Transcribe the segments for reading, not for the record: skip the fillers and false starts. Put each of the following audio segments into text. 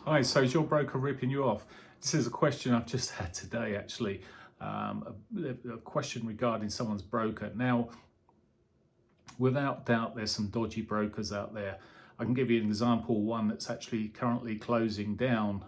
Hi, so is your broker ripping you off? This is a question I've just had today, actually. A question regarding someone's broker. Now, without doubt, there's some dodgy brokers out there. I can give you an example, one that's actually currently closing down.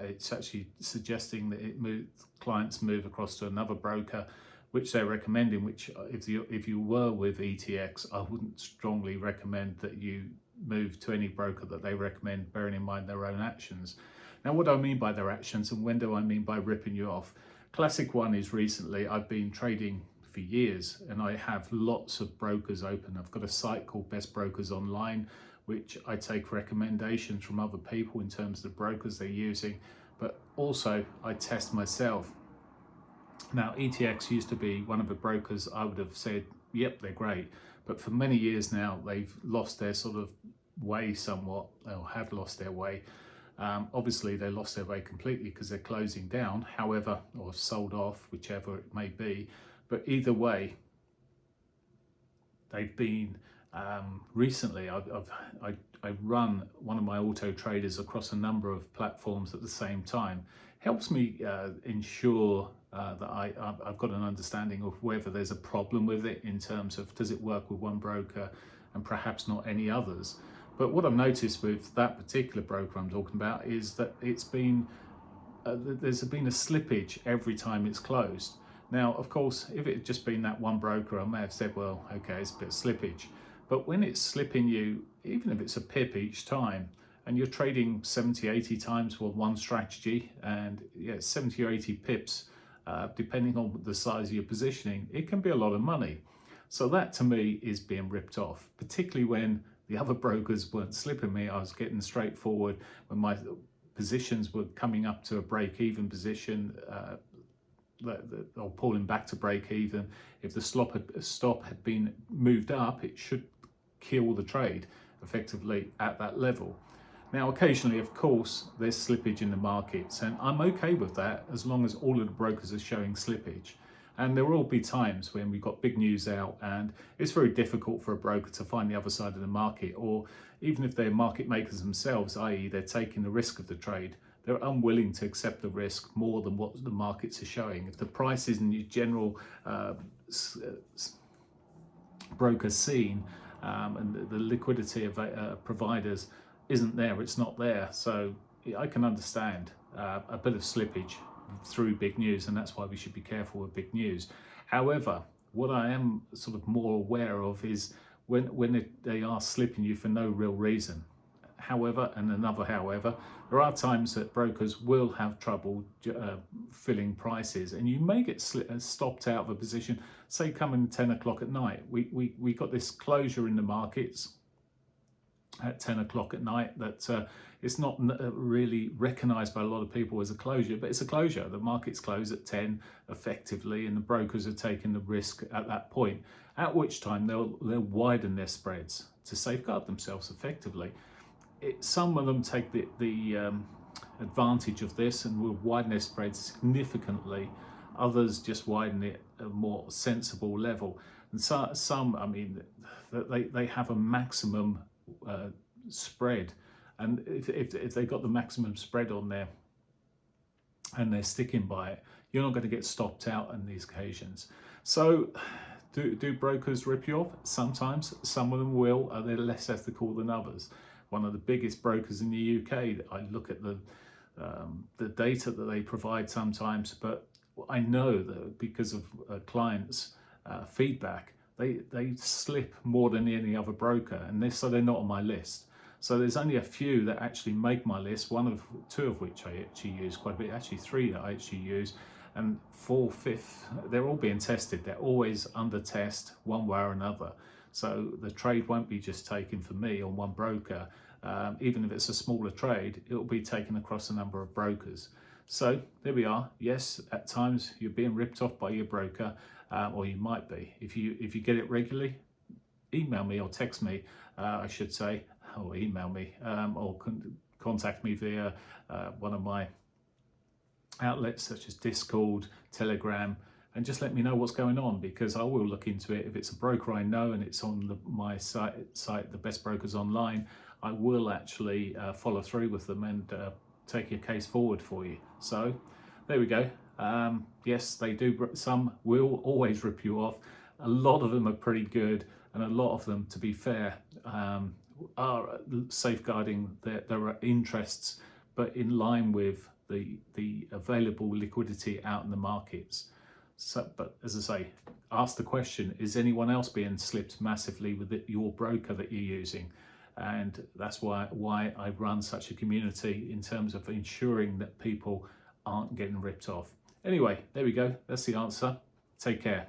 It's actually suggesting that clients move across to another broker, which they're recommending, which if you were with ETX, I wouldn't strongly recommend that you move to any broker that they recommend, bearing in mind their own actions. Now, what do I mean by their actions and when do I mean by ripping you off? Classic one is recently I've been trading for years and I have lots of brokers open. I've got a site called Best Brokers Online, which I take recommendations from other people in terms of the brokers they're using, but also I test myself. Now, ETX used to be one of the brokers I would have said, yep, they're great. But for many years now, they've lost their sort of way somewhat, or have lost their way. Obviously, they lost their way completely because they're closing down, however, or sold off, whichever it may be. But either way, they've been recently. I run one of my auto traders across a number of platforms at the same time. Helps me ensure that I've got an understanding of whether there's a problem with it in terms of does it work with one broker and perhaps not any others. But what I've noticed with that particular broker I'm talking about is that it's been there's been a slippage every time it's closed. Now, of course, if it had just been that one broker, I may have said, well, okay, it's a bit of slippage. But when it's slipping you, even if it's a pip each time, and you're trading 70, 80 times for one strategy, and yeah, 70 or 80 pips, depending on the size of your positioning, it can be a lot of money. So that to me is being ripped off, particularly when the other brokers weren't slipping me. I was getting straightforward when my positions were coming up to a break-even position, or pulling back to break even. If the stop had been moved up, it should kill the trade effectively at that level. Now, occasionally, of course, there's slippage in the markets, and I'm okay with that as long as all of the brokers are showing slippage. And there will be times when we've got big news out and it's very difficult for a broker to find the other side of the market, or even if they're market makers themselves, i.e. they're taking the risk of the trade, they're unwilling to accept the risk more than what the markets are showing. If the prices in your general broker scene and the liquidity of providers isn't there, it's not there. So I can understand a bit of slippage through big news, and that's why we should be careful with big news. However, what I am sort of more aware of is when they are slipping you for no real reason. However, and another however, there are times that brokers will have trouble filling prices, and you may get stopped out of a position, say coming 10 o'clock at night. We got this closure in the markets at 10 o'clock at night that it's not really recognized by a lot of people as a closure, but it's a closure. The markets close at 10 effectively, and the brokers are taking the risk at that point, at which time they'll widen their spreads to safeguard themselves effectively. Some of them take the advantage of this and will widen their spreads significantly. Others just widen it at a more sensible level. And some, I mean, they have a maximum spread. And if they got the maximum spread on there and they're sticking by it, you're not going to get stopped out on these occasions. So do brokers rip you off? Sometimes. Some of them will. They're less ethical than others. One of the biggest brokers in the UK, I look at the data that they provide sometimes, but I know that because of clients' feedback, they slip more than any other broker, and so they're not on my list. So there's only a few that actually make my list, two of which I actually use quite a bit, actually three that I actually use, and fifth, they're all being tested. They're always under test one way or another. So the trade won't be just taken for me on one broker. Even if it's a smaller trade, it'll be taken across a number of brokers. So there we are. Yes, at times you're being ripped off by your broker, or you might be. If you get it regularly, email me or text me, I should say, or email me, or contact me via one of my outlets such as Discord, Telegram, and just let me know what's going on, because I will look into it. If it's a broker I know and it's on my site, the Best Brokers Online, I will actually follow through with them and take your case forward for you. So there we go. Yes, they do. Some will always rip you off. A lot of them are pretty good, and a lot of them, to be fair, are safeguarding their interests, but in line with the available liquidity out in the markets. So, but as I say, ask the question, is anyone else being slipped massively with your broker that you're using? And that's why I run such a community in terms of ensuring that people aren't getting ripped off. Anyway, there we go. That's the answer. Take care.